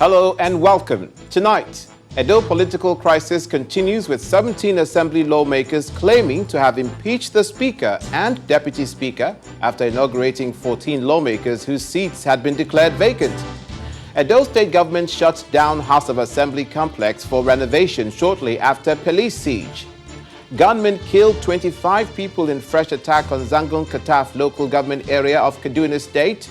Hello and welcome. Tonight, Edo political crisis continues with 17 assembly lawmakers claiming to have impeached the Speaker and Deputy Speaker after inaugurating 14 lawmakers whose seats had been declared vacant. Edo state government shut down House of Assembly complex for renovation shortly after police siege. Gunmen killed 25 people in fresh attack on Zangon Kataf local government area of Kaduna State.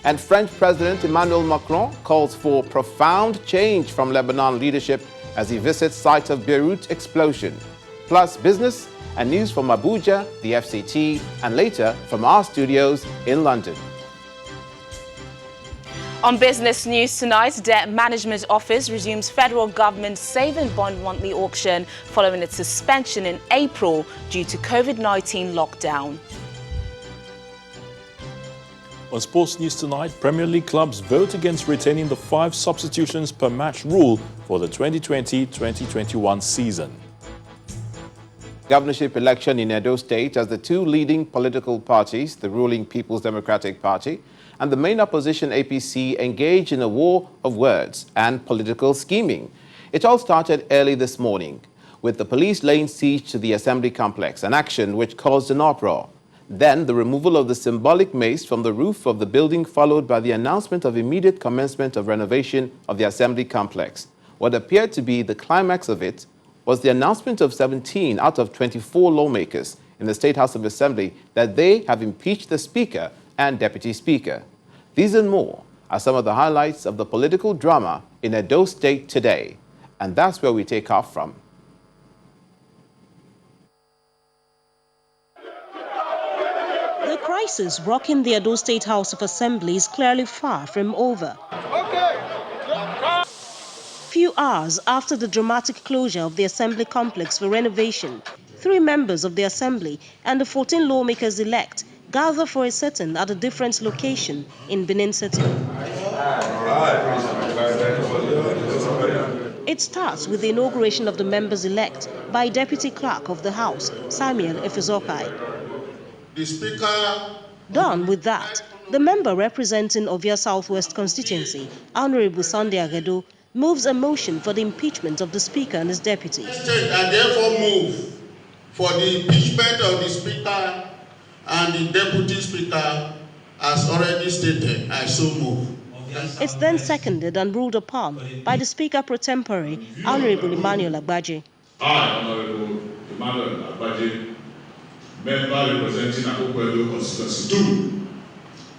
And French President Emmanuel Macron calls for profound change from Lebanon leadership as he visits site of Beirut explosion. Plus business and news from Abuja, the FCT, and later from our studios in London. On business news tonight, Debt Management Office resumes federal government saving bond monthly auction following its suspension in April due to COVID-19 lockdown. On sports news tonight, Premier League clubs vote against retaining the 5 substitutions per match rule for the 2020-2021 season. Governorship election in Edo State as the two leading political parties, the ruling People's Democratic Party and the main opposition APC, engage in a war of words and political scheming. It all started early this morning with the police laying siege to the assembly complex, an action which caused an uproar. Then the removal of the symbolic mace from the roof of the building, followed by the announcement of immediate commencement of renovation of the assembly complex. What appeared to be the climax of it was the announcement of 17 out of 24 lawmakers in the State House of Assembly that they have impeached the Speaker and Deputy Speaker. These and more are some of the highlights of the political drama in Edo State today. And that's where we take off from. The crisis rocking the Edo State House of Assembly is clearly far from over. Few hours after the dramatic closure of the Assembly complex for renovation, 3 members of the Assembly and the 14 lawmakers-elect gather for a sit-in at a different location in Benin City. It starts with the inauguration of the members-elect by Deputy Clerk of the House, Samuel Efezokai. The Speaker. Done with that, the member representing Ovia Southwest constituency, Honorable Sunday Agado, moves a motion for the impeachment of the Speaker and his deputy. I therefore move for the impeachment of the Speaker and the Deputy Speaker as already stated. I so move. It's then seconded and ruled upon by the Speaker pro tempore, Honorable Emmanuel Agbaje. I, Honorable Emmanuel Agbaje, member representing Akoko constituency 2,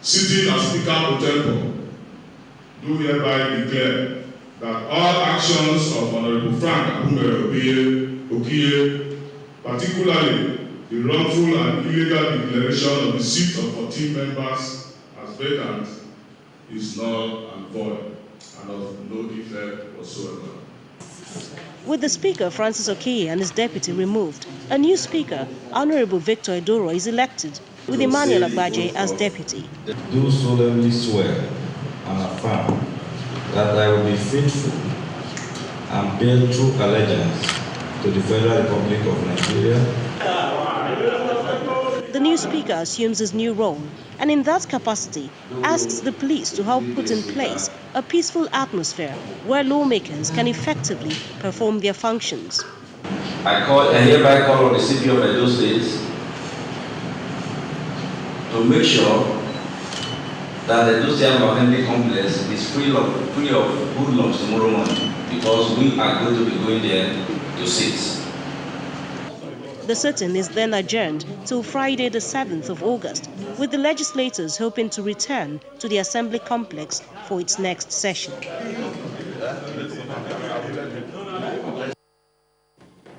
sitting as Speaker pro tempore, do hereby declare that all actions of Honorable Frank Okiye, particularly the wrongful and illegal declaration of the seat of 14 members as vacant, is null and void and of no effect whatsoever. With the Speaker, Francis Okiye, and his deputy removed, a new Speaker, Honorable Victor Edoro, is elected with Emmanuel Agbaje as deputy. Do solemnly swear and affirm that I will be faithful and bear true allegiance to the Federal Republic of Nigeria. The new Speaker assumes his new role and in that capacity asks the police to help put in place a peaceful atmosphere where lawmakers can effectively perform their functions. I hereby call on the city of Edo State to make sure that the Edo State Assembly complex is free of hoodlums tomorrow morning, because we are going to be going there to sit. The sit-in is then adjourned till Friday the 7th of August, with the legislators hoping to return to the Assembly complex for its next session.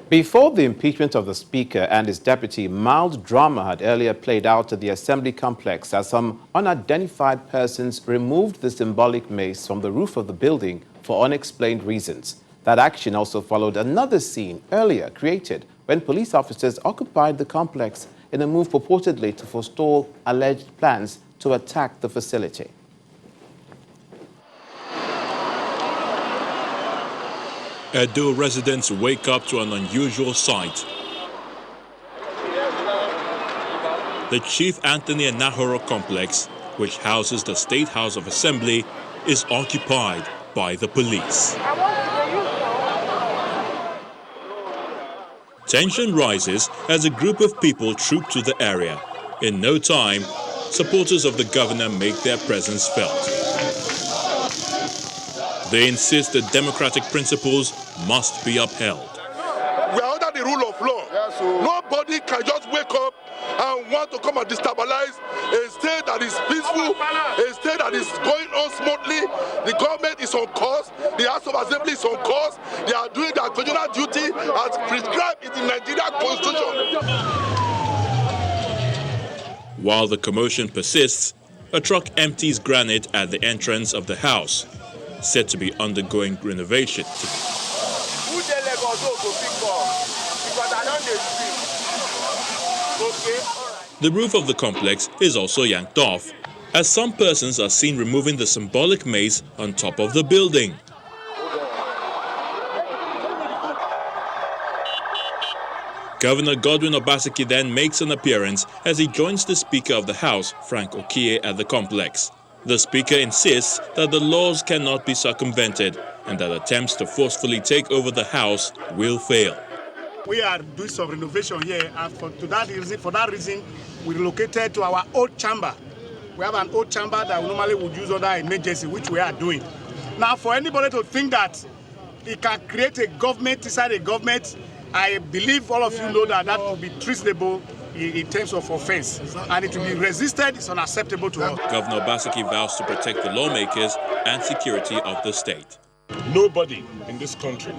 Before the impeachment of the Speaker and his deputy, mild drama had earlier played out at the Assembly complex as some unidentified persons removed the symbolic mace from the roof of the building for unexplained reasons. That action also followed another scene earlier created when police officers occupied the complex in a move purportedly to forestall alleged plans to attack the facility. Edo residents wake up to an unusual sight. The Chief Anthony and Nahoro complex, which houses the State House of Assembly, is occupied by the police. Tension rises as a group of people troop to the area. In no time, supporters of the governor make their presence felt. They insist that democratic principles must be upheld. We are under the rule of law. Yes, nobody can just wake up and want to come and destabilize a state that is peaceful, a state that is going on smoothly. The government is on course, the House of Assembly is on course, they are doing their constitutional duty as prescribed in the Nigerian Constitution. While the commotion persists, a truck empties granite at the entrance of the house, said to be undergoing renovation. The roof of the complex is also yanked off, as some persons are seen removing the symbolic mace on top of the building. Governor Godwin Obaseki then makes an appearance as he joins the Speaker of the House, Frank Okie, at the complex. The Speaker insists that the laws cannot be circumvented and that attempts to forcefully take over the House will fail. We are doing some renovation here, and for that reason, we relocated to our old chamber. We have an old chamber that we normally would use under emergency, which we are doing. Now, for anybody to think that it can create a government inside a government, I believe all of you know that that will be treasonable in terms of offense, and it will be resisted. It's unacceptable to us. Governor Obaseki vows to protect the lawmakers and security of the state. Nobody in this country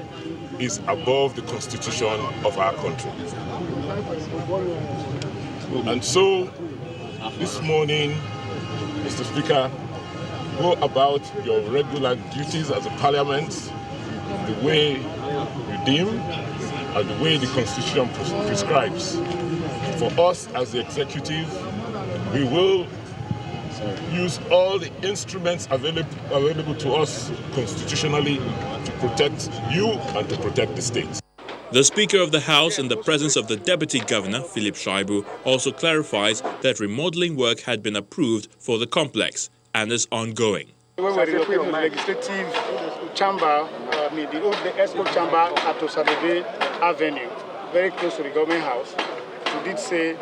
is above the constitution of our country. And so, this morning, Mr. Speaker, go about your regular duties as a parliament the way you deem and the way the constitution prescribes. For us as the executive, we will use all the instruments available to us constitutionally to protect you and to protect the state. The Speaker of the House, in the presence of the Deputy Governor, Philip Shaibu, also clarifies that remodeling work had been approved for the complex and is ongoing. When we relocated the legislative chamber, the old expo chamber at Osadebe Avenue, very close to the government house, we did say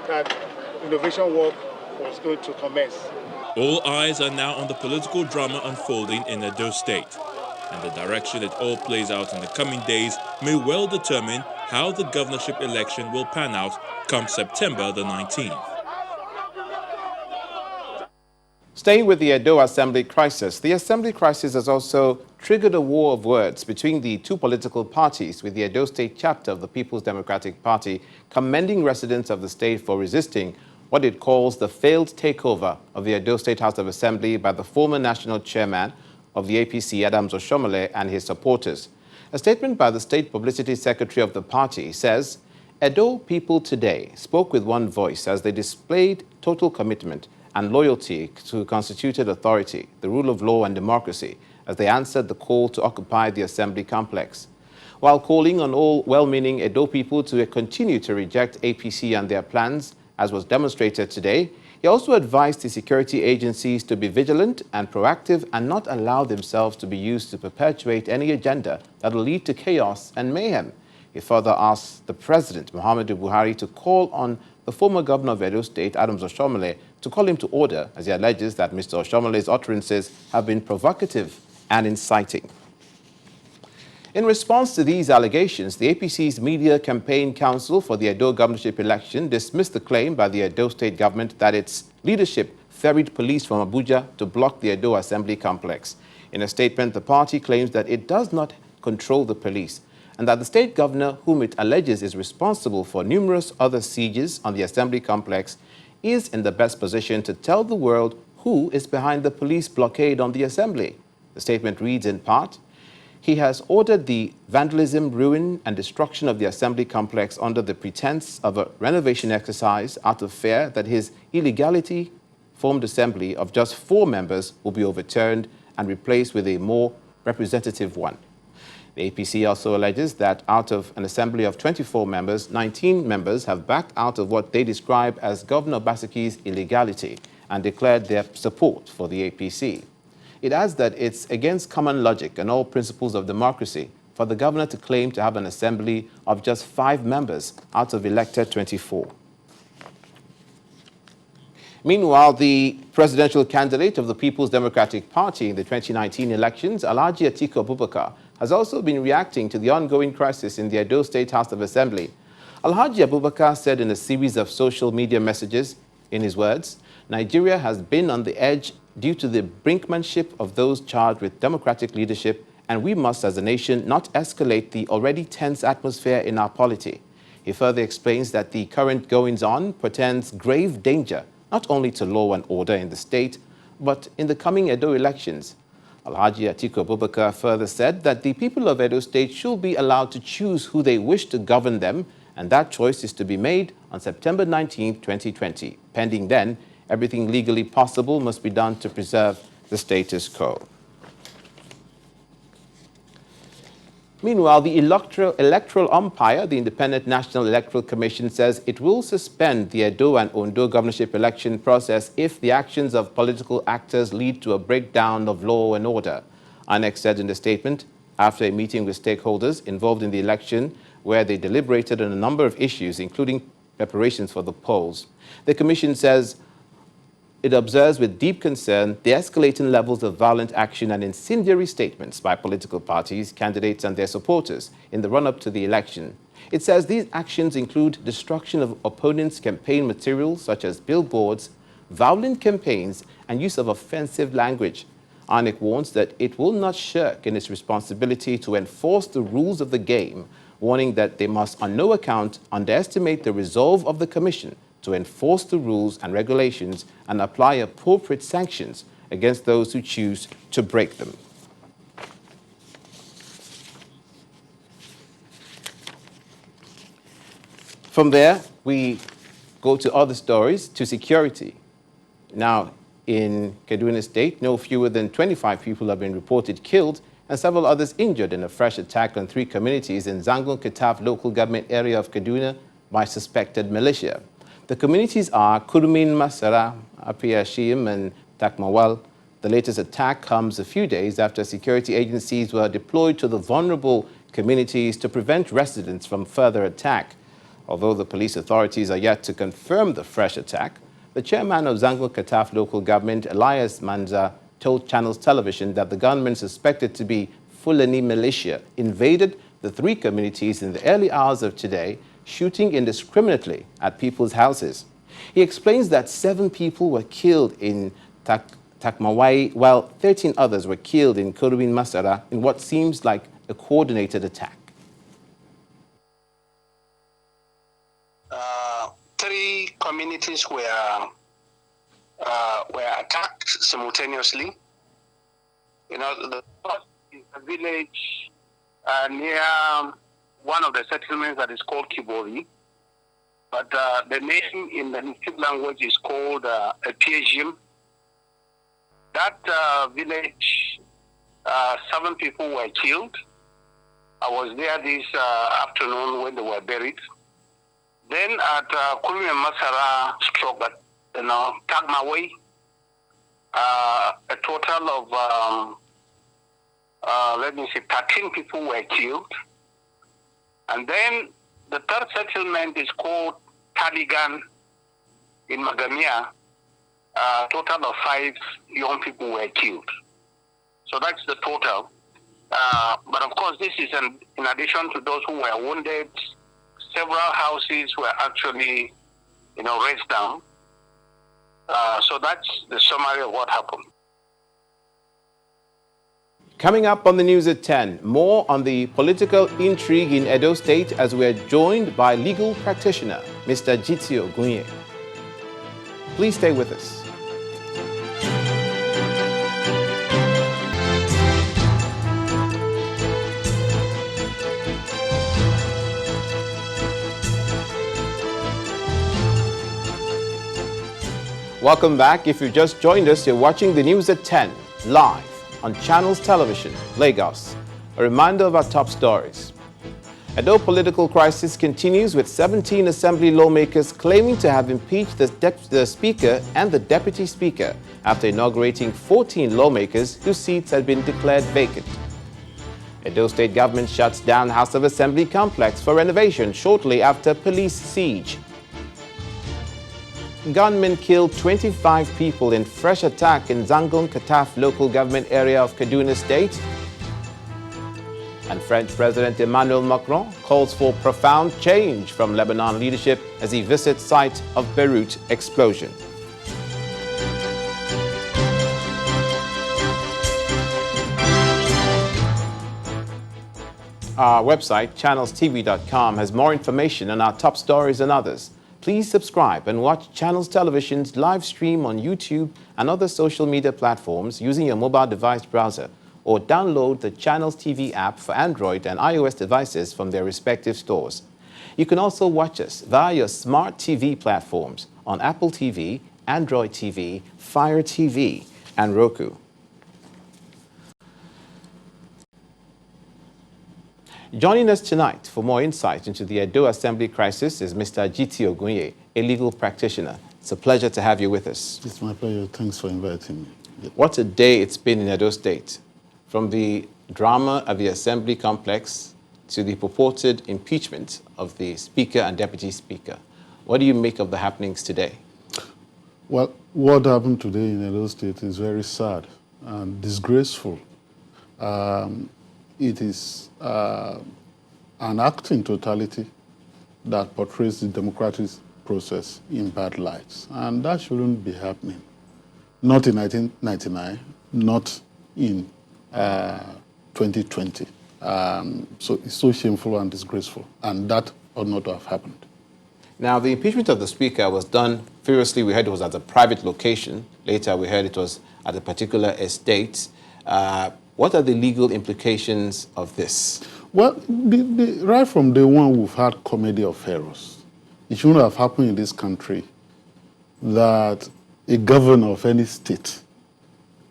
that renovation work was going to commence. All eyes are now on the political drama unfolding in Edo State, and the direction it all plays out in the coming days may well determine how the governorship election will pan out come September the 19th. Staying with the Edo Assembly crisis, the Assembly crisis has also triggered a war of words between the two political parties, with the Edo State chapter of the People's Democratic Party commending residents of the state for resisting what it calls the failed takeover of the Edo State House of Assembly by the former national chairman of the APC, Adams Oshomole, and his supporters. A statement by the State Publicity Secretary of the party says, Edo people today spoke with one voice as they displayed total commitment and loyalty to constituted authority, the rule of law and democracy, as they answered the call to occupy the assembly complex. While calling on all well-meaning Edo people to continue to reject APC and their plans, as was demonstrated today, he also advised the security agencies to be vigilant and proactive and not allow themselves to be used to perpetuate any agenda that will lead to chaos and mayhem. He further asked the President, Muhammadu Buhari, to call on the former governor of Edo State, Adams Oshomole, to call him to order, as he alleges that Mr. Oshomole's utterances have been provocative and inciting. In response to these allegations, the APC's Media Campaign Council for the Edo governorship election dismissed the claim by the Edo State government that its leadership ferried police from Abuja to block the Edo Assembly complex. In a statement, the party claims that it does not control the police and that the state governor, whom it alleges is responsible for numerous other sieges on the assembly complex, is in the best position to tell the world who is behind the police blockade on the assembly. The statement reads in part, he has ordered the vandalism, ruin, and destruction of the assembly complex under the pretense of a renovation exercise out of fear that his illegality formed assembly of just 4 members will be overturned and replaced with a more representative one. The APC also alleges that out of an assembly of 24 members, 19 members have backed out of what they describe as Governor Obaseki's illegality and declared their support for the APC. It adds that it's against common logic and all principles of democracy for the governor to claim to have an assembly of just 5 members out of elected 24. Meanwhile, the presidential candidate of the People's Democratic Party in the 2019 elections, Alhaji Atiku Abubakar, has also been reacting to the ongoing crisis in the Edo State House of Assembly. Alhaji Abubakar said in a series of social media messages, in his words, Nigeria has been on the edge due to the brinkmanship of those charged with democratic leadership, and we must, as a nation, not escalate the already tense atmosphere in our polity. He further explains that the current goings-on portends grave danger not only to law and order in the state, but in the coming Edo elections. Alhaji Atiku Abubakar further said that the people of Edo State should be allowed to choose who they wish to govern them, and that choice is to be made on September 19, 2020. Pending then, everything legally possible must be done to preserve the status quo. Meanwhile, the electoral umpire, the Independent National Electoral Commission, says it will suspend the Edo and Ondo governorship election process if the actions of political actors lead to a breakdown of law and order. INEC said in the statement, after a meeting with stakeholders involved in the election, where they deliberated on a number of issues, including preparations for the polls. The Commission says it observes with deep concern the escalating levels of violent action and incendiary statements by political parties, candidates and their supporters in the run-up to the election. It says these actions include destruction of opponents' campaign materials such as billboards, violent campaigns and use of offensive language. INEC warns that it will not shirk in its responsibility to enforce the rules of the game, warning that they must on no account underestimate the resolve of the Commission to enforce the rules and regulations and apply appropriate sanctions against those who choose to break them. From there, we go to other stories, to security. Now, in Kaduna State, no fewer than 25 people have been reported killed and several others injured in a fresh attack on 3 communities in Zangon Kataf local government area of Kaduna by suspected militia. The communities are Kurumin Masara, Apiashim, and Takmawal. The latest attack comes a few days after security agencies were deployed to the vulnerable communities to prevent residents from further attack. Although the police authorities are yet to confirm the fresh attack, the chairman of Zangon Kataf local government, Elias Manza, told Channels Television that the gunmen suspected to be Fulani militia invaded the 3 communities in the early hours of today, shooting indiscriminately at people's houses. He explains that 7 people were killed in Takmawai, while 13 others were killed in Kurumin Masara in what seems like a coordinated attack. 3 communities were attacked simultaneously. You know, the first is a village near one of the settlements that is called Kibori, but the name in the native language is called Apiashim. That village, 7 people were killed. I was there this afternoon when they were buried. Then at Kulmi Masara stroke at Tagmaway, a total of 13 people were killed. And then the 3rd settlement is called Taligan in Magamia. A total of 5 young people were killed. So that's the total. But of course, this is in addition to those who were wounded. Several houses were actually, razed down. So that's the summary of what happened. Coming up on the news at 10, more on the political intrigue in Edo State as we are joined by legal practitioner, Mr. Jitio Gunye. Please stay with us. Welcome back. If you've just joined us, you're watching the news at 10, live on Channels Television, Lagos. A reminder of our top stories. Edo political crisis continues with 17 assembly lawmakers claiming to have impeached the Speaker and the Deputy Speaker after inaugurating 14 lawmakers whose seats had been declared vacant. Edo State government shuts down House of Assembly complex for renovation shortly after police siege. Gunmen killed 25 people in fresh attack in Zangon Kataf local government area of Kaduna State. And French President Emmanuel Macron calls for profound change from Lebanon leadership as he visits site of Beirut explosion. Our website, channelstv.com, has more information on our top stories and others. Please subscribe and watch Channels Television's live stream on YouTube and other social media platforms using your mobile device browser, or download the Channels TV app for Android and iOS devices from their respective stores. You can also watch us via your smart TV platforms on Apple TV, Android TV, Fire TV, and Roku. Joining us tonight for more insight into the Edo Assembly crisis is Mr. G.T. Ogunye, a legal practitioner. It's a pleasure to have you with us. It's my pleasure. Thanks for inviting me. What a day it's been in Edo State. From the drama at the Assembly complex to the purported impeachment of the Speaker and Deputy Speaker. What do you make of the happenings today? Well, what happened today in Edo State is very sad and disgraceful. It is an act in totality that portrays the democratic process in bad lights. And that shouldn't be happening. Not in 1999, not in 2020. So it's so shameful and disgraceful. And that ought not to have happened. Now, the impeachment of the Speaker was done, previously we heard it was at a private location. Later we heard it was at a particular estate. What are the legal implications of this? Well, right from day one, we've had comedy of errors. It shouldn't have happened in this country that a governor of any state,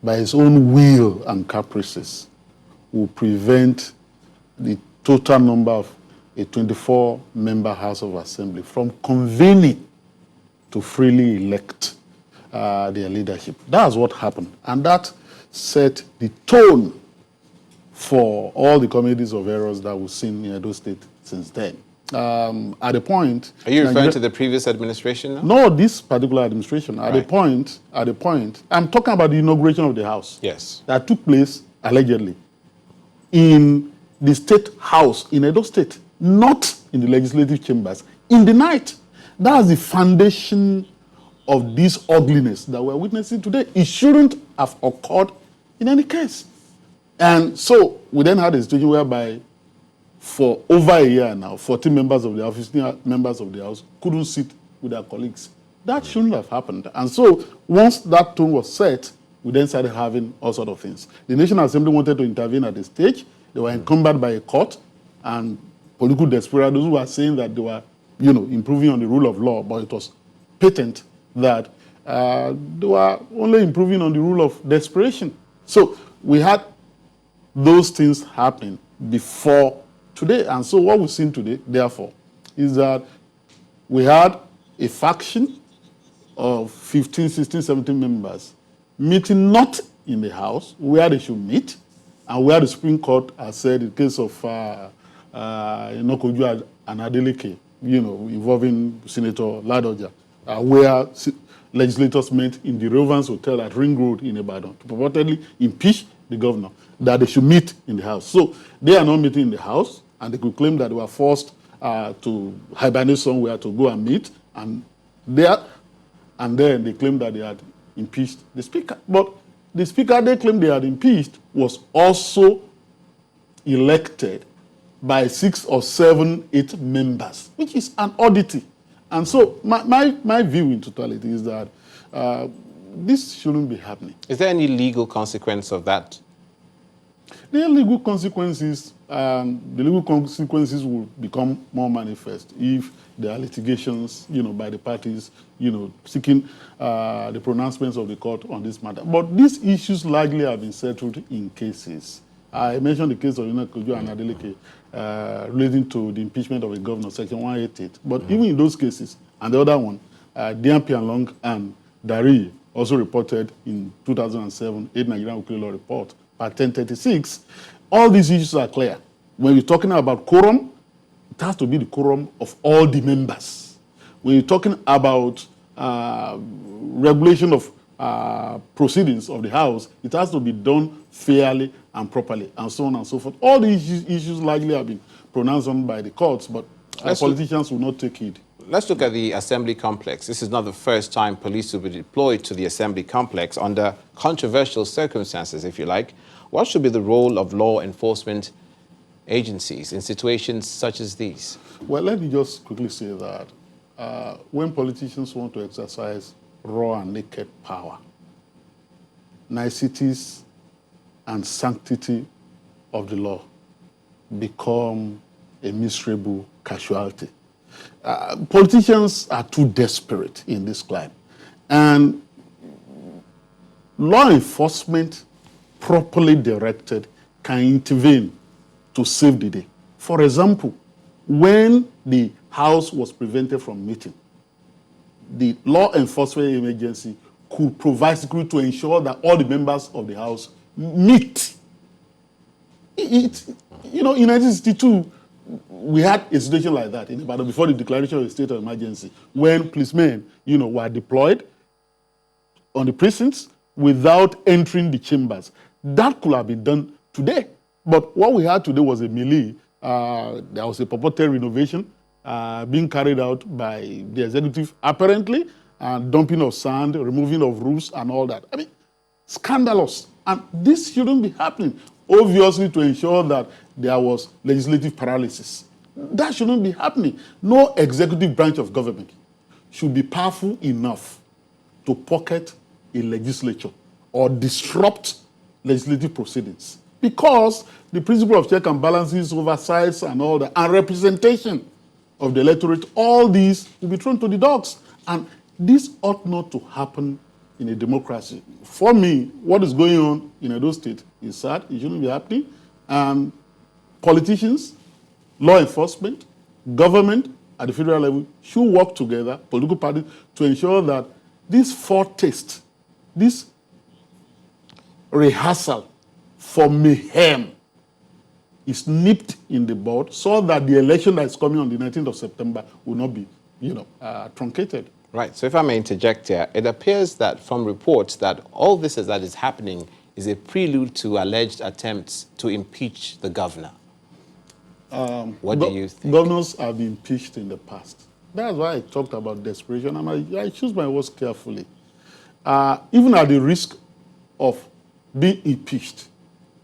by his own will and caprices, will prevent the total number of a 24-member House of Assembly from convening to freely elect their leadership. That's what happened. And that set the tone for all the comedies of errors that we've seen in Edo State since then. At a point... Are you referring to the previous administration now? No, this particular administration. At a point, I'm talking about the inauguration of the House. Yes. That took place, allegedly, in the State House in Edo State, not in the legislative chambers, in the night. That's the foundation of this ugliness that we're witnessing today. It shouldn't have occurred in any case. And so we then had a situation whereby for over a year now, 14 members of the House, 15 members of the House couldn't sit with their colleagues. That shouldn't have happened. And so once that tone was set, we then started having all sorts of things. The National Assembly wanted to intervene at the stage. They were encumbered by a court, and political desperados who were saying that they were, improving on the rule of law, but it was patent that they were only improving on the rule of desperation. So we had those things happening before today. And so what we've seen today, therefore, is that we had a faction of 15, 16, 17 members meeting not in the House where they should meet, and where the Supreme Court has said in the case of Inokoju and Adeleke, involving Senator Ladoja, where legislators met in the Rovans Hotel at Ring Road in Ibadan to purportedly impeach the governor, that they should meet in the House. So they are not meeting in the House, and they could claim that they were forced to hibernate somewhere to go and meet, and then they claimed that they had impeached the Speaker. But the Speaker they claimed they had impeached was also elected by 6 or 7, 8 members, which is an oddity. And so my view in totality is that this shouldn't be happening. Is there any legal consequence of that? The legal consequences will become more manifest if there are litigations, by the parties, seeking the pronouncements of the court on this matter. But these issues largely have been settled in cases. I mentioned the case of Inokoju and Adeleke relating to the impeachment of a governor, Section 188. But even in those cases, and the other one, Diampi and Long and Dari, also reported in 2007, 8 Nigerian Weekly Law Report, part 1036. All these issues are clear. When you're talking about quorum, it has to be the quorum of all the members. When you're talking about regulation of proceedings of the House, it has to be done fairly and properly, and so on and so forth. All these issues largely have been pronounced on by the courts, but politicians will not take heed. Let's look at the assembly complex. This is not the first time police will be deployed to the assembly complex under controversial circumstances, if you like. What should be the role of law enforcement agencies in situations such as these? Well, let me just quickly say that when politicians want to exercise raw and naked power, niceties and sanctity of the law become a miserable casualty. Politicians are too desperate in this climate. And law enforcement, properly directed, can intervene to save the day. For example, when the House was prevented from meeting, the law enforcement agency could provide security to ensure that all the members of the House meet. In 1962, we had a situation like that in Ibadan before the declaration of a state of emergency, when policemen, were deployed on the precincts without entering the chambers. That could have been done today. But what we had today was a melee. There was a purported renovation being carried out by the executive, apparently, dumping of sand, removing of roofs, and all that. I mean, scandalous. And this shouldn't be happening, obviously, to ensure that there was legislative paralysis. That shouldn't be happening. No executive branch of government should be powerful enough to pocket a legislature or disrupt legislative proceedings, because the principle of check and balances, oversights, and all that, and representation of the electorate, all these will be thrown to the dogs. And this ought not to happen in a democracy. For me, what is going on in Edo State is sad. It shouldn't be happening. And politicians, law enforcement, government at the federal level should work together, political parties, to ensure that this foretaste, this rehearsal for mayhem is nipped in the bud, so that the election that is coming on the 19th of September will not be, truncated. Right. So if I may interject here, it appears that from reports that all this that is happening is a prelude to alleged attempts to impeach the governor. What do you think? Governors have been impeached in the past. That's why I talked about desperation, and I choose my words carefully. Even at the risk of being impeached,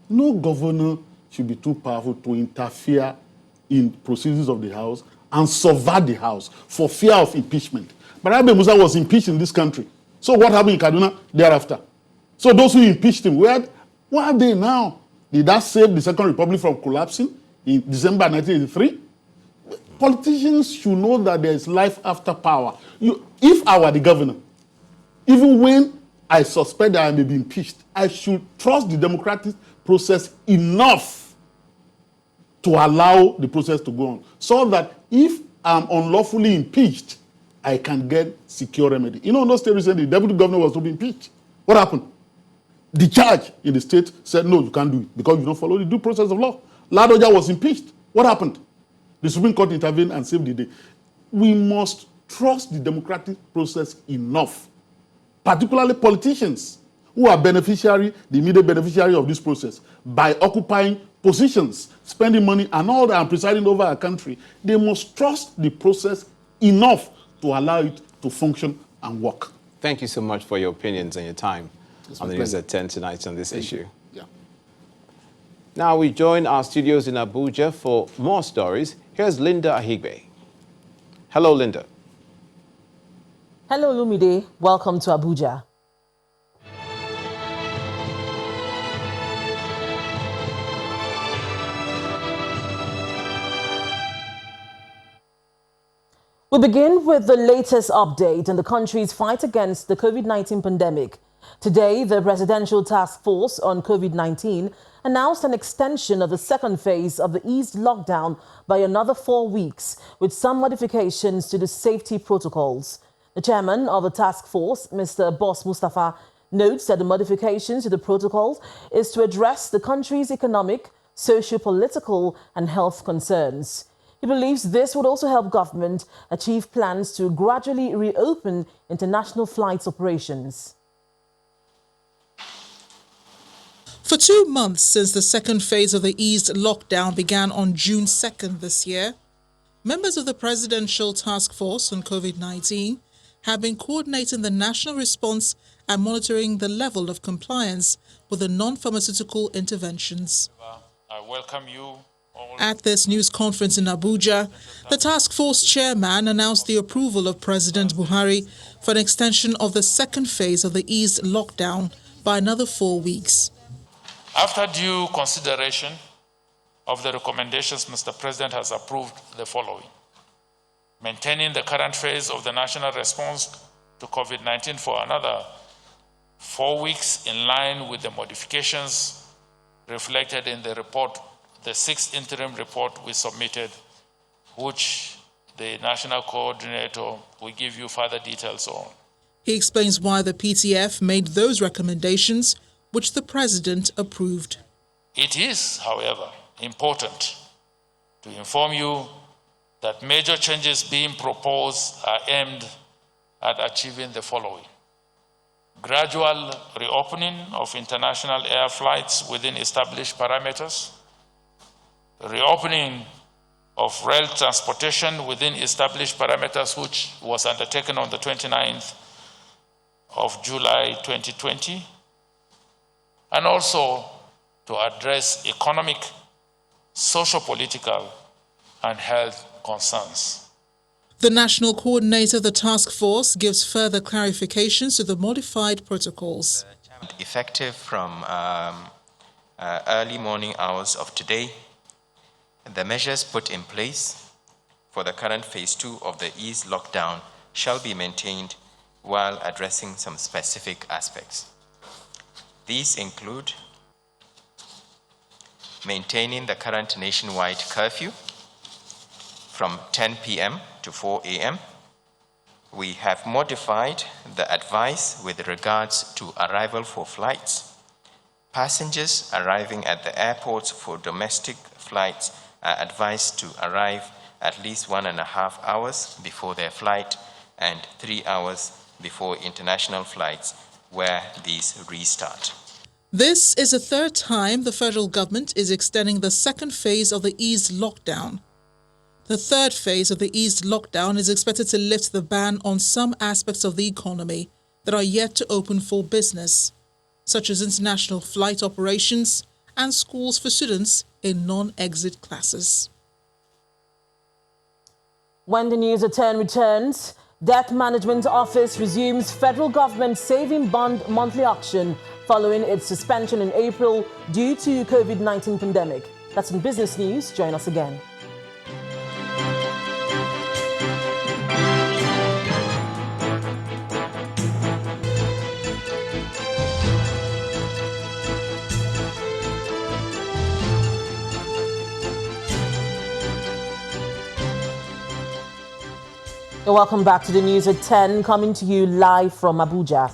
no governor should be too powerful to interfere in proceedings of the House and subvert the House for fear of impeachment. But Abe Musa was impeached in this country. So what happened in Kaduna thereafter? So those who impeached him, where are they now? Did that save the Second Republic from collapsing in December 1983? Politicians should know that there is life after power. If I were the governor, even when I suspect that I may be impeached, I should trust the democratic process enough to allow the process to go on, so that if I'm unlawfully impeached, I can get secure remedy. In those states recently, the deputy governor was to be impeached. What happened? The judge in the state said, no, you can't do it because you don't follow the due process of law. Ladoja was impeached. What happened? The Supreme Court intervened and saved the day. We must trust the democratic process enough, particularly politicians who are the immediate beneficiary of this process, by occupying positions, spending money and all that, and presiding over our country. They must trust the process enough to allow it to function and work. Thank you so much for your opinions and your time on the News at 10 tonight on this issue. Yeah. Now we join our studios in Abuja for more stories. Here's Linda Ahigbe. Hello, Linda. Hello, Lumide. Welcome to Abuja. We begin with the latest update on the country's fight against the COVID-19 pandemic. Today, the Presidential Task Force on COVID-19 announced an extension of the second phase of the eased lockdown by another 4 weeks, with some modifications to the safety protocols. The chairman of the task force, Mr. Boss Mustafa, notes that the modifications to the protocol is to address the country's economic, socio-political and health concerns. He believes this would also help government achieve plans to gradually reopen international flights operations. For 2 months since the second phase of the eased lockdown began on June 2nd this year, members of the Presidential Task Force on COVID-19 have been coordinating the national response and monitoring the level of compliance with the non-pharmaceutical interventions. I welcome you. At this news conference in Abuja, the task force chairman announced the approval of President Buhari for an extension of the second phase of the eased lockdown by another 4 weeks. After due consideration of the recommendations, Mr. President has approved the following: maintaining the current phase of the national response to COVID-19 for another 4 weeks in line with the modifications reflected in the report, the 6th interim report we submitted, which the national coordinator will give you further details on. He explains why the PTF made those recommendations, which the president approved. It is, however, important to inform you that major changes being proposed are aimed at achieving the following: gradual reopening of international air flights within established parameters, reopening of rail transportation within established parameters, which was undertaken on the 29th of July 2020, and also to address economic, socio-political, and health concerns. The national coordinator of the task force gives further clarifications to the modified protocols. Effective from early morning hours of today, the measures put in place for the current phase 2 of the eased lockdown shall be maintained while addressing some specific aspects. These include maintaining the current nationwide curfew from 10 p.m. to 4 a.m. We have modified the advice with regards to arrival for flights. Passengers arriving at the airports for domestic flights are advised to arrive at least 1.5 hours before their flight and 3 hours before international flights, where these restart. This is the third time the federal government is extending the second phase of the eased lockdown. The third phase of the eased lockdown is expected to lift the ban on some aspects of the economy that are yet to open for business, such as international flight operations and schools for students in non-exit classes. When the news at 10 returns, Debt Management Office resumes federal government saving bond monthly auction following its suspension in April due to COVID-19 pandemic. That's in business news. Join us again. Welcome back to the news at 10, coming to you live from Abuja.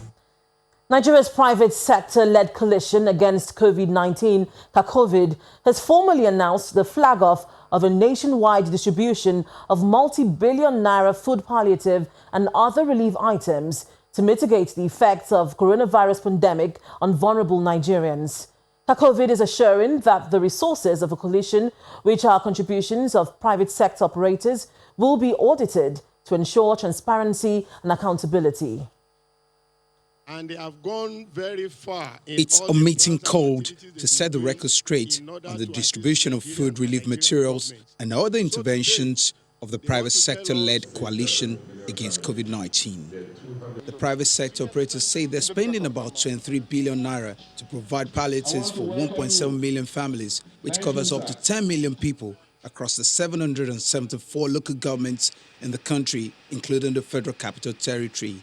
Nigeria's private sector-led coalition against COVID-19, COVID, has formally announced the flag-off of a nationwide distribution of multi-billion naira food palliative and other relief items to mitigate the effects of coronavirus pandemic on vulnerable Nigerians. COVID is assuring that the resources of a coalition, which are contributions of private sector operators, will be audited to ensure transparency and accountability. And they have gone very far. It's a meeting called to set the record straight on the distribution of food relief materials and other interventions of the private sector-led coalition against COVID-19. The private sector operators say they're spending about 23 billion naira to provide palliatives for 1.7 million families, which covers up to 10 million people across the 774 local governments in the country, including the Federal Capital Territory.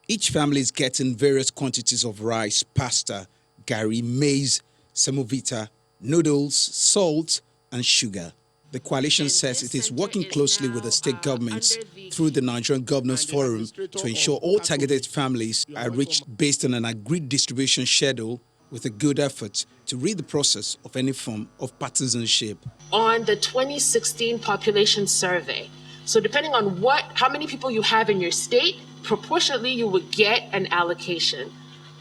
Each family is getting various quantities of rice, pasta, gari, maize, semovita, noodles, salt, and sugar. The coalition says it is working closely with the state governments through the Nigerian Governors Forum to ensure all targeted families are reached based on an agreed distribution schedule with a good effort to rid the process of any form of partisanship. On the 2016 population survey, so depending on how many people you have in your state, proportionately you would get an allocation.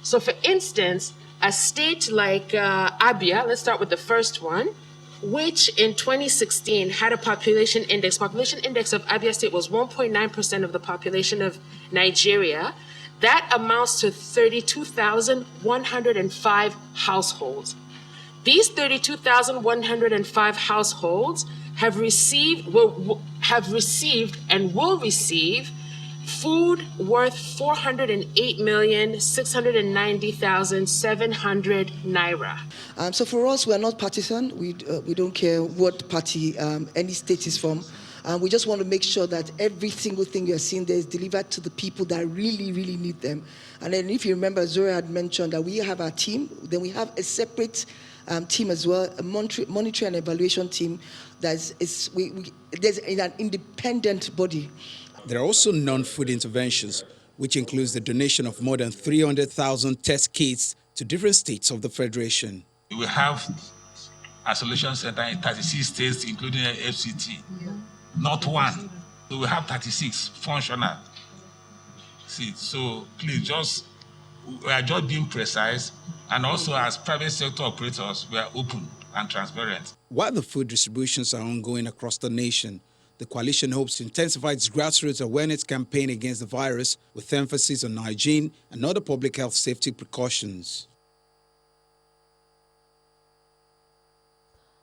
So for instance, a state like Abia, let's start with the first one, which in 2016 had a population index. Population index of Abia State was 1.9% of the population of Nigeria. That amounts to 32,105 households. These 32,105 households have received and will receive food worth 408,690,700 naira. So for us, we are not partisan. We don't care what party any state is from. We just want to make sure that every single thing you're seeing there is delivered to the people that really, really need them. And then if you remember, Zora had mentioned that we have our team. Then we have a separate team as well, a monitoring and evaluation team. There's an independent body. There are also non-food interventions, which includes the donation of more than 300,000 test kits to different states of the Federation. We have isolation centers in 36 states, including FCT. Not one. So we have 36 functional seats. So please, we are just being precise. And also as private sector operators, we are open and transparent. While the food distributions are ongoing across the nation, the coalition hopes to intensify its grassroots awareness campaign against the virus with emphasis on hygiene and other public health safety precautions.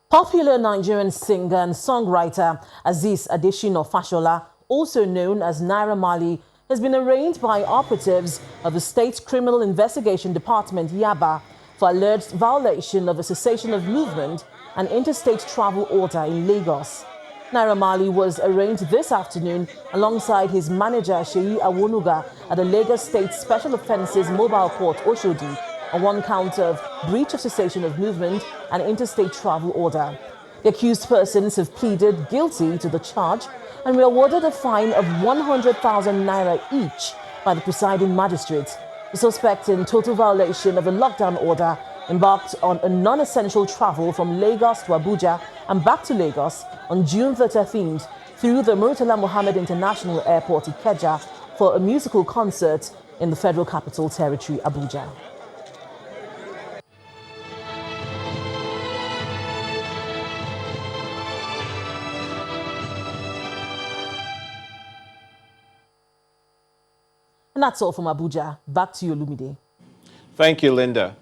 Popular Nigerian singer and songwriter Azeez Adesina Fashola, also known as Naira Marley, has been arraigned by operatives of the State Criminal Investigation Department, Yaba, for alleged violation of a cessation of movement and interstate travel order in Lagos. Naira Marley was arraigned this afternoon alongside his manager Sheyi Awonuga at the Lagos State Special Offences Mobile Court, Oshodi, on one count of breach of cessation of movement and interstate travel order. The accused persons have pleaded guilty to the charge and were awarded a fine of 100,000 naira each by the presiding magistrate. The suspect, in total violation of the lockdown order, embarked on a non-essential travel from Lagos to Abuja and back to Lagos on June 13th through the Murtala Mohammed International Airport, Ikeja, for a musical concert in the Federal Capital Territory, Abuja. And that's all from Abuja. Back to you, Lumide. Thank you, Linda.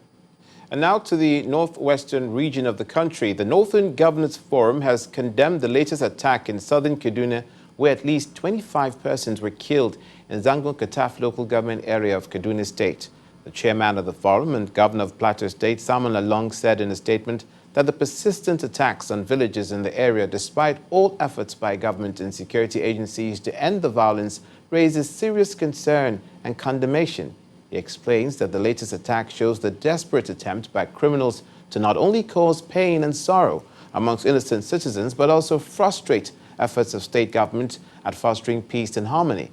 And now to the northwestern region of the country. The Northern Governors Forum has condemned the latest attack in southern Kaduna, where at least 25 persons were killed in Zangon Kataf local government area of Kaduna State. The chairman of the forum and governor of Plateau State, Samuel Along, said in a statement that the persistent attacks on villages in the area, despite all efforts by government and security agencies to end the violence, raises serious concern and condemnation. He explains that the latest attack shows the desperate attempt by criminals to not only cause pain and sorrow amongst innocent citizens, but also frustrate efforts of state government at fostering peace and harmony.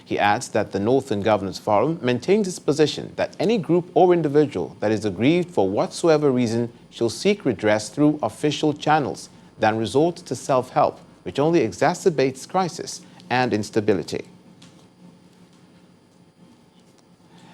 He adds that the Northern Governors Forum maintains its position that any group or individual that is aggrieved for whatsoever reason shall seek redress through official channels than resort to self-help, which only exacerbates crisis and instability.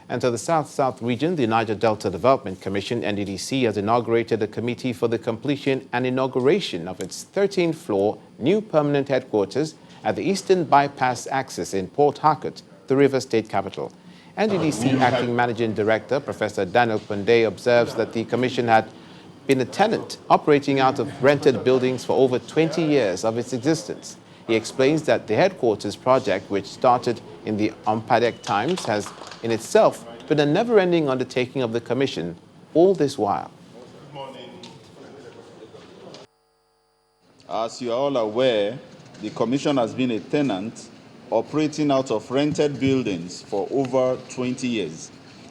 And to the South-South region, the Niger Delta Development Commission, NDDC, has inaugurated a committee for the completion and inauguration of its 13th-floor new permanent headquarters at the Eastern Bypass Axis in Port Harcourt, the River State capital. NDDC Acting Managing Director, Professor Daniel Punde, observes that the commission had been a tenant operating out of rented buildings for over 20 years of its existence. He explains that the headquarters project, which started in the Ompadek times, has in itself been a never-ending undertaking of the commission all this while. As you are all aware, the commission has been a tenant operating out of rented buildings for over 20 years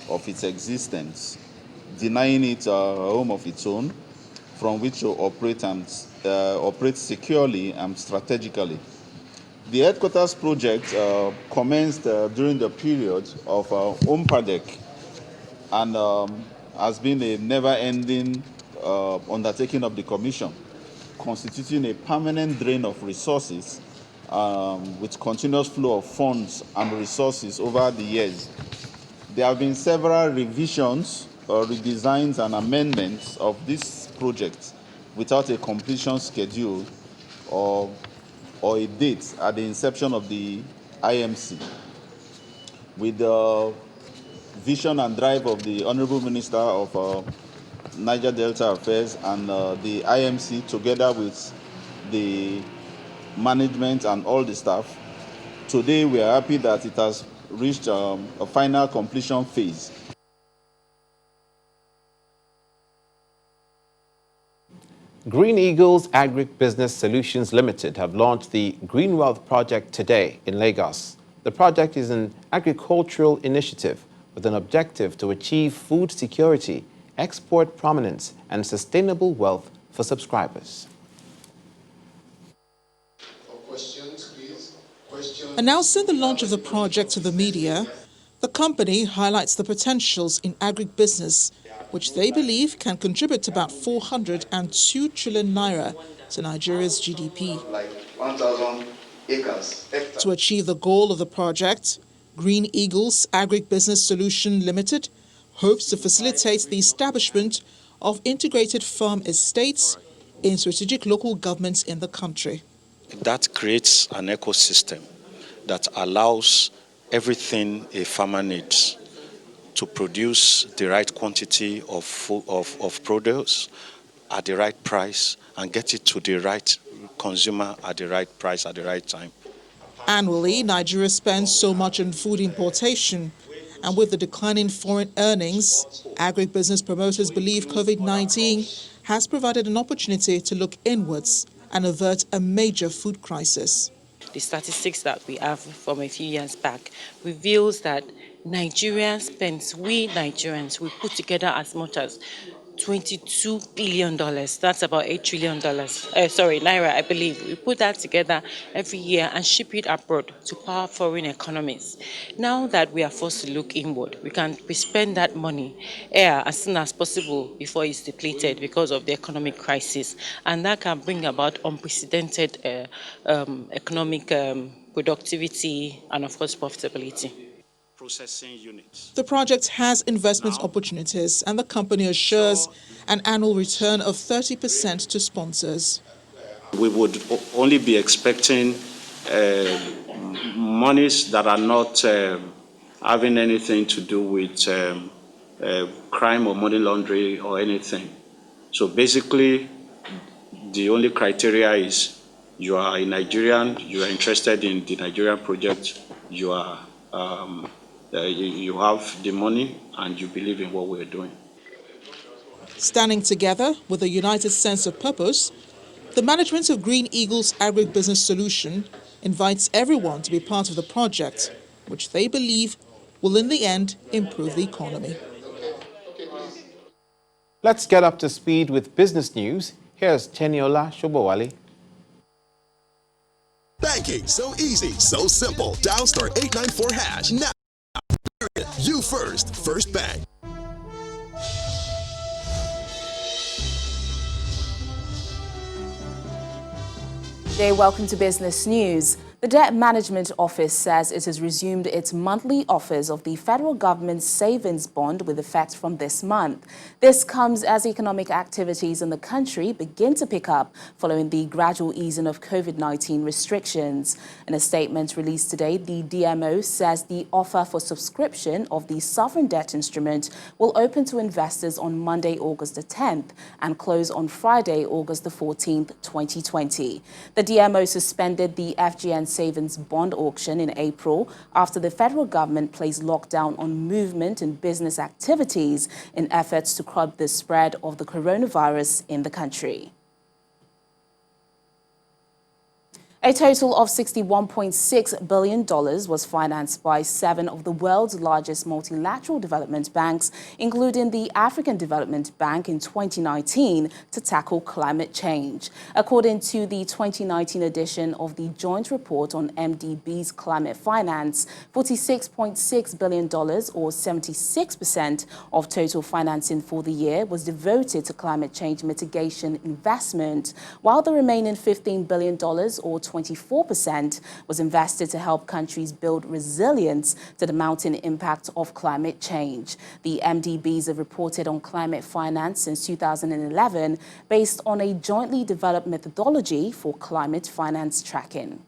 of its existence, denying it a home of its own from which to operate securely and strategically. The headquarters project commenced during the period of Umpadek and has been a never-ending undertaking of the Commission, constituting a permanent drain of resources with continuous flow of funds and resources over the years. There have been several revisions, redesigns and amendments of this project without a completion schedule or a date at the inception of the IMC. With the vision and drive of the Honorable Minister of Niger Delta Affairs and the IMC, together with the management and all the staff, today we are happy that it has reached a final completion phase. Green Eagles Agribusiness Solutions Limited have launched the Green Wealth Project today in Lagos. The project is an agricultural initiative with an objective to achieve food security, export prominence, and sustainable wealth for subscribers. Announcing the launch of the project to the media, the company highlights the potentials in agribusiness, which they believe can contribute about 402 trillion naira to Nigeria's GDP. Like 1,000 acres. To achieve the goal of the project, Green Eagles Agribusiness Solution Limited hopes to facilitate the establishment of integrated farm estates in strategic local governments in the country. That creates an ecosystem that allows everything a farmer needs to produce the right quantity of produce at the right price and get it to the right consumer at the right price at the right time. Annually, Nigeria spends so much on food importation, and with the declining foreign earnings, agribusiness promoters believe COVID-19 has provided an opportunity to look inwards and avert a major food crisis. The statistics that we have from a few years back reveals that Nigeria spends, we Nigerians, we put together as much as $22 billion. That's about $8 trillion. Naira, I believe. We put that together every year and ship it abroad to power foreign economies. Now that we are forced to look inward, we spend that money as soon as possible before it's depleted because of the economic crisis. And that can bring about unprecedented economic productivity and, of course, profitability. Processing units. The project has investment opportunities, and the company assures an annual return of 30% to sponsors. We would only be expecting monies that are not having anything to do with crime or money laundering or anything. So basically, the only criteria is you are a Nigerian, you are interested in the Nigerian project, you are you have the money and you believe in what we're doing. Standing together with a united sense of purpose, the management of Green Eagles Agribusiness Solution invites everyone to be part of the project, which they believe will in the end improve the economy. Let's get up to speed with business news. Here's Teniola Shobowale. Banking, so easy, so simple. Dial *894# now. You first, First Bank. Today, welcome to Business News. The Debt Management Office says it has resumed its monthly offers of the federal government's savings bond with effect from this month. This comes as economic activities in the country begin to pick up following the gradual easing of COVID-19 restrictions. In a statement released today, the DMO says the offer for subscription of the sovereign debt instrument will open to investors on Monday, August the 10th and close on Friday, August the 14th, 2020. The DMO suspended the FGN savings bond auction in April after the federal government placed lockdown on movement and business activities in efforts to curb the spread of the coronavirus in the country. A total of $61.6 billion was financed by 7 of the world's largest multilateral development banks, including the African Development Bank in 2019, to tackle climate change. According to the 2019 edition of the Joint Report on MDB's Climate Finance, $46.6 billion, or 76% of total financing for the year, was devoted to climate change mitigation investment, while the remaining $15 billion, or 24%, was invested to help countries build resilience to the mounting impact of climate change. The MDBs have reported on climate finance since 2011, based on a jointly developed methodology for climate finance tracking.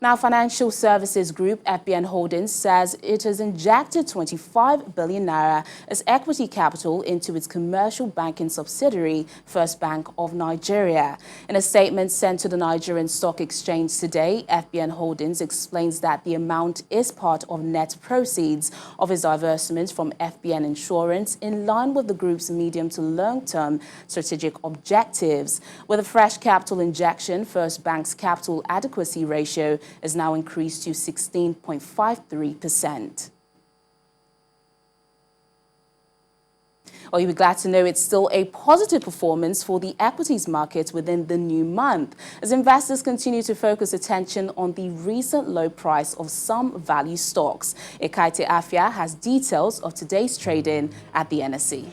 Now, Financial Services Group, FBN Holdings, says it has injected 25 billion naira as equity capital into its commercial banking subsidiary, First Bank of Nigeria. In a statement sent to the Nigerian Stock Exchange today, FBN Holdings explains that the amount is part of net proceeds of its divestment from FBN Insurance, in line with the group's medium to long-term strategic objectives. With a fresh capital injection, First Bank's capital adequacy ratio is now increased to 16.53%. Well, you'll be glad to know it's still a positive performance for the equities market within the new month, as investors continue to focus attention on the recent low price of some value stocks. Ekaite Afia has details of today's trading at the NSE.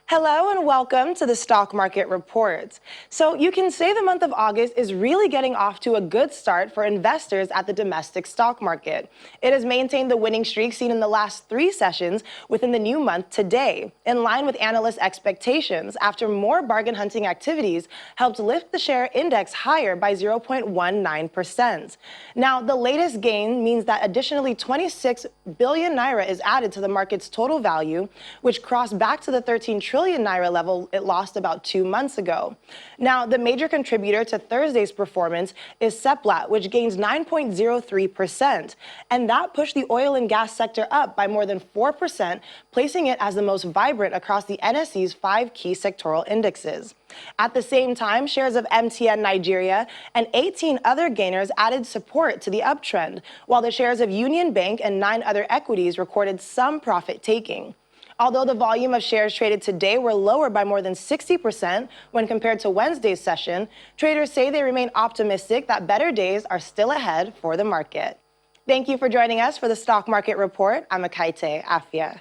Hello and welcome to the Stock Market Report. So you can say the month of August is really getting off to a good start for investors at the domestic stock market. It has maintained the winning streak seen in the last 3 sessions within the new month today, in line with analyst expectations after more bargain hunting activities helped lift the share index higher by 0.19%. Now, the latest gain means that additionally 26 billion naira is added to the market's total value, which crossed back to the 13 trillion naira level it lost about 2 months ago. Now, the major contributor to Thursday's performance is Seplat, which gains 9.03%, and that pushed the oil and gas sector up by more than 4%, placing it as the most vibrant across the NSE's 5 key sectoral indexes. At the same time, shares of MTN Nigeria and 18 other gainers added support to the uptrend, while the shares of Union Bank and 9 other equities recorded some profit taking. Although the volume of shares traded today were lower by more than 60% when compared to Wednesday's session, traders say they remain optimistic that better days are still ahead for the market. Thank you for joining us for the Stock Market Report. I'm Ekaite Afia.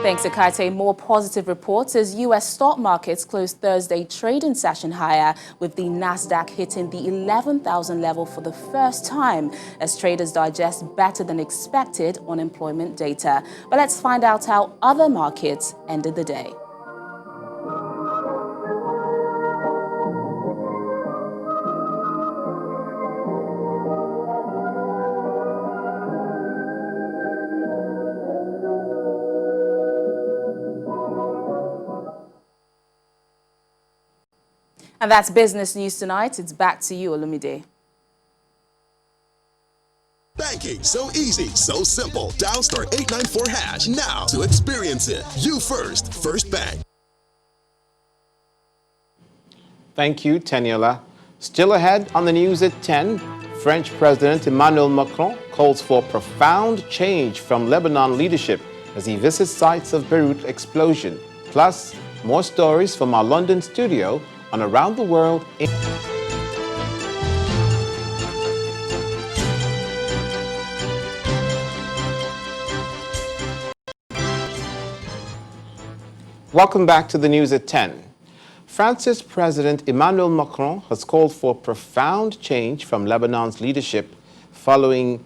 Thanks, Ekaite. More positive reports as U.S. stock markets closed Thursday trading session higher, with the Nasdaq hitting the 11,000 level for the first time as traders digest better than expected unemployment data. But let's find out how other markets ended the day. And that's business news tonight. It's back to you, Olumide. Banking so easy, so simple. Dial *894# now to experience it. You first, First Bank. Thank you, Teniola. Still ahead on the news at 10, French President Emmanuel Macron calls for profound change from Lebanon leadership as he visits sites of Beirut explosion. Plus, more stories from our London studio on Around the World. Welcome back to the news at 10. France's President Emmanuel Macron has called for profound change from Lebanon's leadership following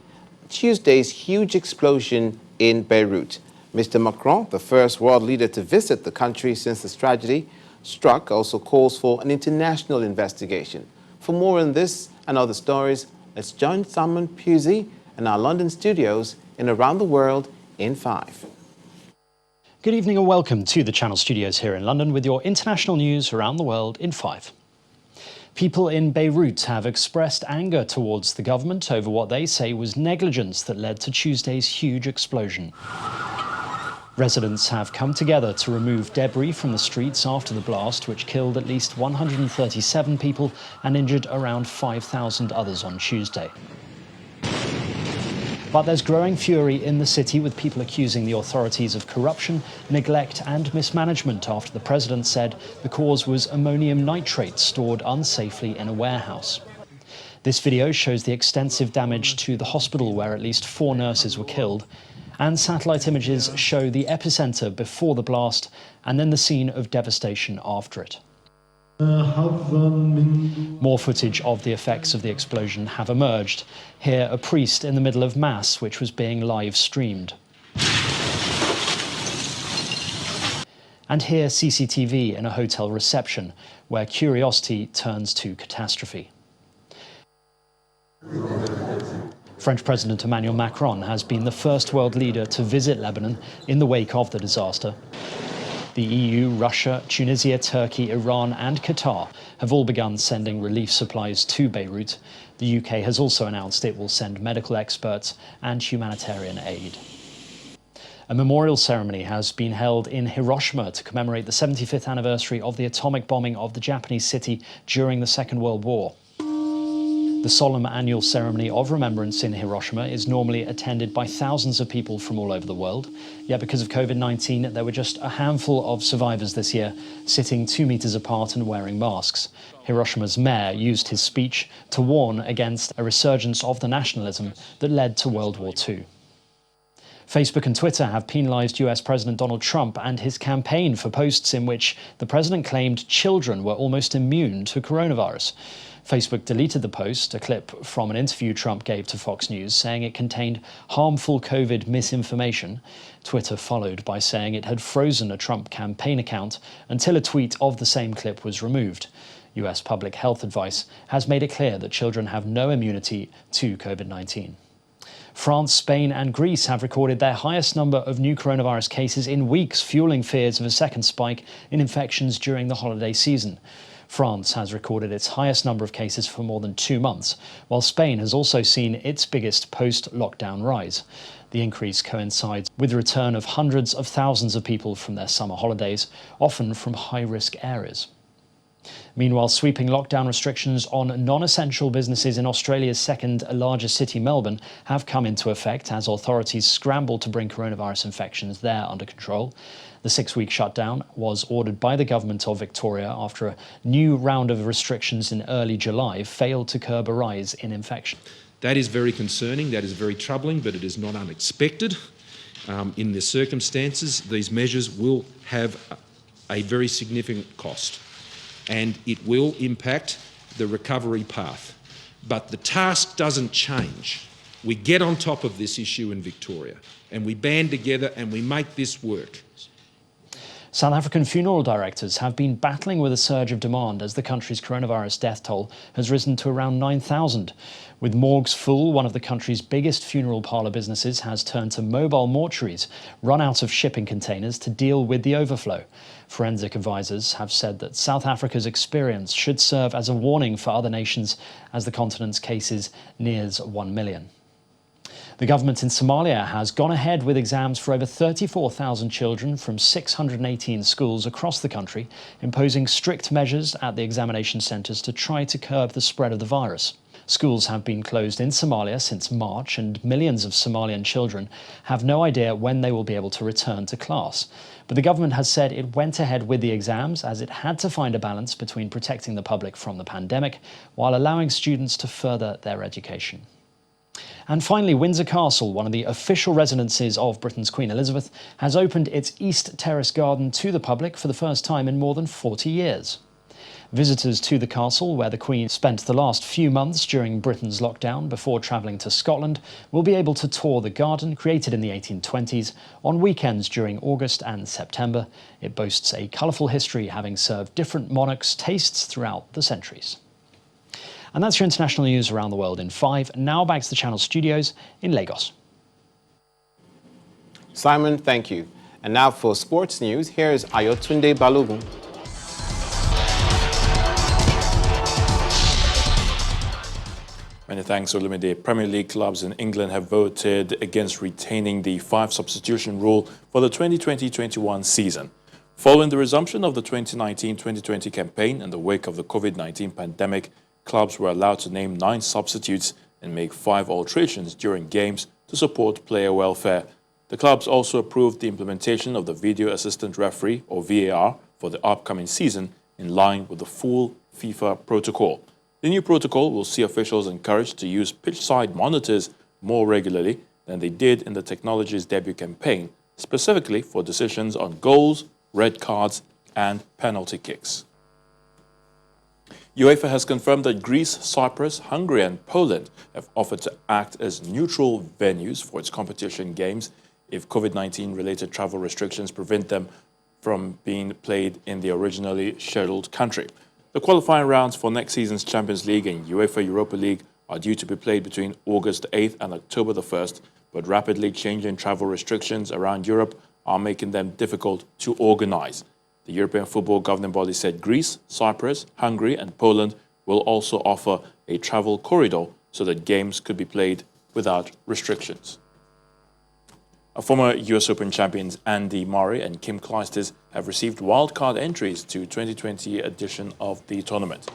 Tuesday's huge explosion in Beirut. Mr. Macron, the first world leader to visit the country since this tragedy struck, also calls for an international investigation. For more on this and other stories, let's join Simon Pusey in our London studios in Around the World in 5. Good evening and welcome to the Channel Studios here in London with your international news around the world in 5. People in Beirut have expressed anger towards the government over what they say was negligence that led to Tuesday's huge explosion. Residents have come together to remove debris from the streets after the blast, which killed at least 137 people and injured around 5,000 others on Tuesday. But there's growing fury in the city, with people accusing the authorities of corruption, neglect and mismanagement after the president said the cause was ammonium nitrate stored unsafely in a warehouse. This video shows the extensive damage to the hospital where at least 4 nurses were killed, and satellite images show the epicenter before the blast and then the scene of devastation after it. More footage of the effects of the explosion have emerged. Here, a priest in the middle of Mass, which was being live streamed. And here, CCTV in a hotel reception, where curiosity turns to catastrophe. French President Emmanuel Macron has been the first world leader to visit Lebanon in the wake of the disaster. The EU, Russia, Tunisia, Turkey, Iran and Qatar have all begun sending relief supplies to Beirut. The UK has also announced it will send medical experts and humanitarian aid. A memorial ceremony has been held in Hiroshima to commemorate the 75th anniversary of the atomic bombing of the Japanese city during the Second World War. The solemn annual ceremony of remembrance in Hiroshima is normally attended by thousands of people from all over the world. Yet because of COVID-19, there were just a handful of survivors this year, sitting 2 meters apart and wearing masks. Hiroshima's mayor used his speech to warn against a resurgence of the nationalism that led to World War II. Facebook and Twitter have penalized US President Donald Trump and his campaign for posts in which the president claimed children were almost immune to coronavirus. Facebook deleted the post, a clip from an interview Trump gave to Fox News, saying it contained harmful COVID misinformation. Twitter followed by saying it had frozen a Trump campaign account until a tweet of the same clip was removed. US public health advice has made it clear that children have no immunity to COVID-19. France, Spain and Greece have recorded their highest number of new coronavirus cases in weeks, fueling fears of a second spike in infections during the holiday season. France has recorded its highest number of cases for more than 2 months, while Spain has also seen its biggest post-lockdown rise. The increase coincides with the return of hundreds of thousands of people from their summer holidays, often from high-risk areas. Meanwhile, sweeping lockdown restrictions on non-essential businesses in Australia's second largest city, Melbourne, have come into effect as authorities scramble to bring coronavirus infections there under control. The 6-week shutdown was ordered by the government of Victoria after a new round of restrictions in early July failed to curb a rise in infection. That is very concerning, that is very troubling, but it is not unexpected. In the circumstances, these measures will have a very significant cost, and it will impact the recovery path. But the task doesn't change. We get on top of this issue in Victoria, and we band together and we make this work. South African funeral directors have been battling with a surge of demand as the country's coronavirus death toll has risen to around 9,000. With morgues full, one of the country's biggest funeral parlour businesses has turned to mobile mortuaries, run out of shipping containers to deal with the overflow. Forensic advisors have said that South Africa's experience should serve as a warning for other nations as the continent's cases nears 1 million. The government in Somalia has gone ahead with exams for over 34,000 children from 618 schools across the country, imposing strict measures at the examination centres to try to curb the spread of the virus. Schools have been closed in Somalia since March, and millions of Somalian children have no idea when they will be able to return to class. But the government has said it went ahead with the exams as it had to find a balance between protecting the public from the pandemic while allowing students to further their education. And finally, Windsor Castle, one of the official residences of Britain's Queen Elizabeth, has opened its East Terrace garden to the public for the first time in more than 40 years. Visitors to the castle, where the Queen spent the last few months during Britain's lockdown before travelling to Scotland, will be able to tour the garden, created in the 1820s, on weekends during August and September. It boasts a colourful history, having served different monarchs' tastes throughout the centuries. And that's your international news around the world in 5. Now back to the Channel studios in Lagos. Simon, thank you. And now for sports news, here's Ayotunde Balogun. Many thanks, Olumide. Premier League clubs in England have voted against retaining the 5 substitution rule for the 2020-21 season. Following the resumption of the 2019-2020 campaign in the wake of the COVID-19 pandemic, clubs were allowed to name 9 substitutes and make 5 alterations during games to support player welfare. The clubs also approved the implementation of the video assistant referee, or VAR, for the upcoming season in line with the full FIFA protocol. The new protocol will see officials encouraged to use pitch-side monitors more regularly than they did in the technology's debut campaign, specifically for decisions on goals, red cards, and penalty kicks. UEFA has confirmed that Greece, Cyprus, Hungary, and Poland have offered to act as neutral venues for its competition games if COVID-19 related travel restrictions prevent them from being played in the originally scheduled country. The qualifying rounds for next season's Champions League and UEFA Europa League are due to be played between August 8th and October the 1st, but rapidly changing travel restrictions around Europe are making them difficult to organize. The European Football Governing Body said Greece, Cyprus, Hungary, and Poland will also offer a travel corridor so that games could be played without restrictions. Former US Open champions Andy Murray and Kim Clijsters have received wildcard entries to 2020 edition of the tournament.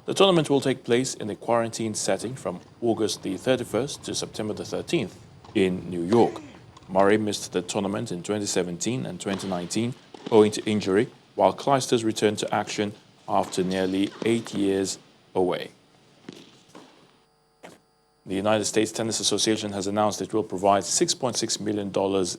The tournament will take place in a quarantine setting from August the 31st to September the 13th in New York. Murray missed the tournament in 2017 and 2019 owing to injury, while Clijsters returned to action after nearly 8 years away. The United States Tennis Association has announced it will provide $6.6 million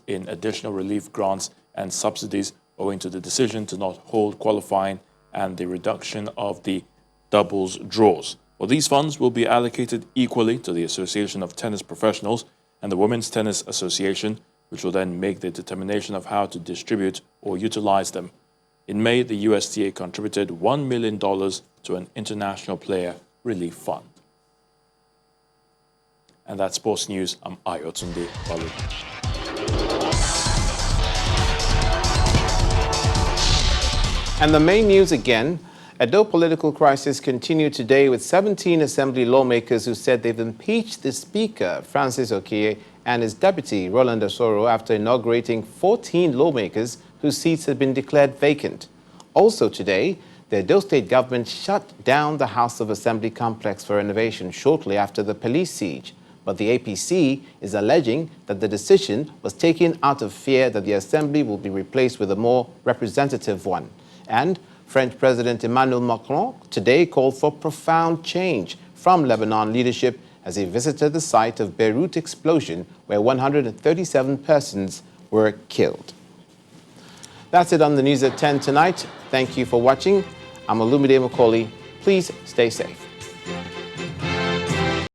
in additional relief grants and subsidies owing to the decision to not hold qualifying and the reduction of the doubles draws. Well, these funds will be allocated equally to the Association of Tennis Professionals and the Women's Tennis Association, which will then make the determination of how to distribute or utilize them. In May, the USTA contributed $1 million to an international player relief fund. And that's Sports News. I'm Ayotunde Balu. And the main news again. Edo political crisis continued today with 17 assembly lawmakers who said they've impeached the Speaker, Francis Okiye, and his deputy, Roland Asoro, after inaugurating 14 lawmakers whose seats had been declared vacant. Also today, the Edo State government shut down the House of Assembly complex for renovation shortly after the police siege. But the APC is alleging that the decision was taken out of fear that the assembly will be replaced with a more representative one. And French President Emmanuel Macron today called for profound change from Lebanon leadership as he visited the site of Beirut explosion where 137 persons were killed. That's it on the news at 10 tonight. Thank you for watching. I'm Olumide Macaulay. Please stay safe.